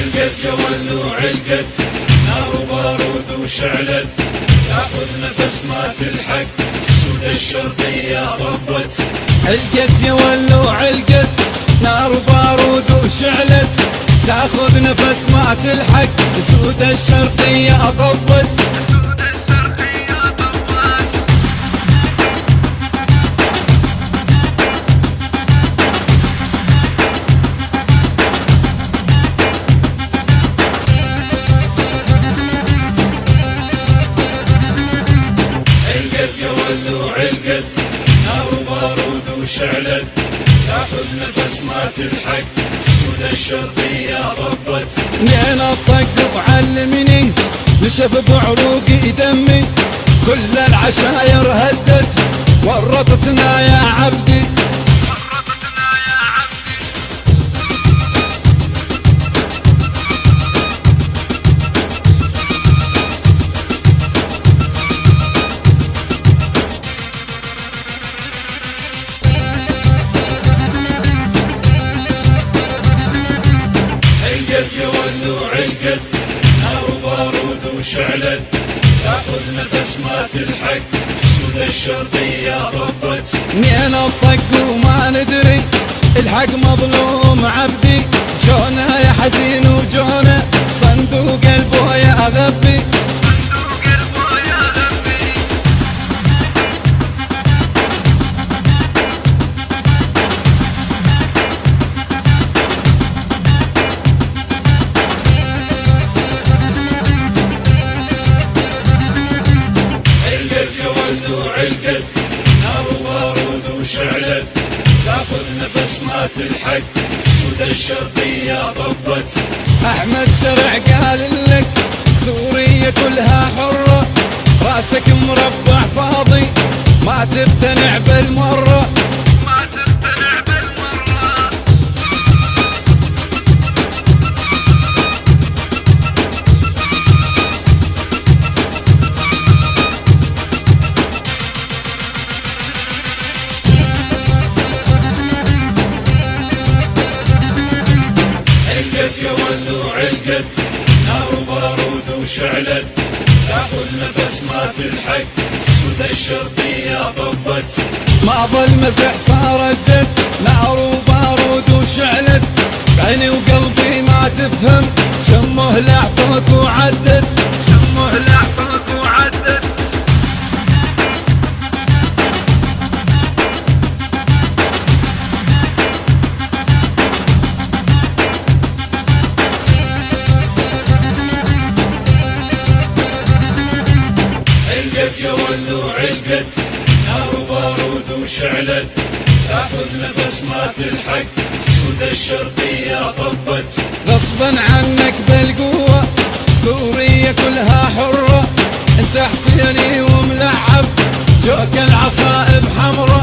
علقت يا ولو علقت، نار وبارود وشعلت، تاخذ نفس ما تلحق، سود الشرقية ربت. علقت يا ولو علقت، نار وبارود وشعلت، تاخذ نفس ما تلحق، سود الشرقية طبت. علقت يا ولو علقت، نار وبارود وشعلت، تاخذ نفس ما تلحق، سود الشرقية ربت. من الطق وعلمني نشف بعروقي دمي، كل العشاير هدت ورطتنا يا عبدي. علقت يا ولو علقت، نار وبارود وشعلت، تاخذ نفس ما تلحق، سود الشرقية ربت. من الطق وما ندري الحق مظلوم عبدي، جونا يا حزين وجونا صندوق البويا غبي. علقت يا ولو علقت، نار وبارود وشعلت، تاخذ نفس ما تلحق، سود الشرقية ربت. احمد شرع قال لك سوريا كلها حرة، راسك مربع فاضي ما تقتنع بالمرة. علقت يا ولو علقت، نار وبارود وشعلت، تاخذ نفس ما تلحق، سود الشرقية ربت. ما ظل مزح صار الجد، نار وبارود وشعلت، بعيني وقلبي ما تفهم، شمه لعطوك وعدت، شمه لعطوك وعدت. علقت يا ولو علقت، نار وبارود وشعلت، تاخذ نفس ما تلحق، سود الشرقية ربت. غصبا عنك بالقوة سوريا كلها حرة، انت حسيني وملعب جوك العصائب حمرة،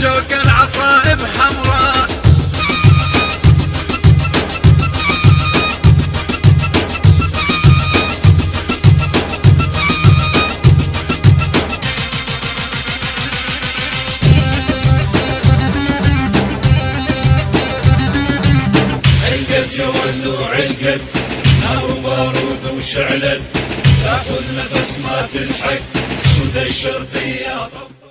جوك العصائب حمرة. علقت يا ولو علقت، نار وبارود وشعلت، تاخذ نفس ما تلحق، سود الشرقية ربت.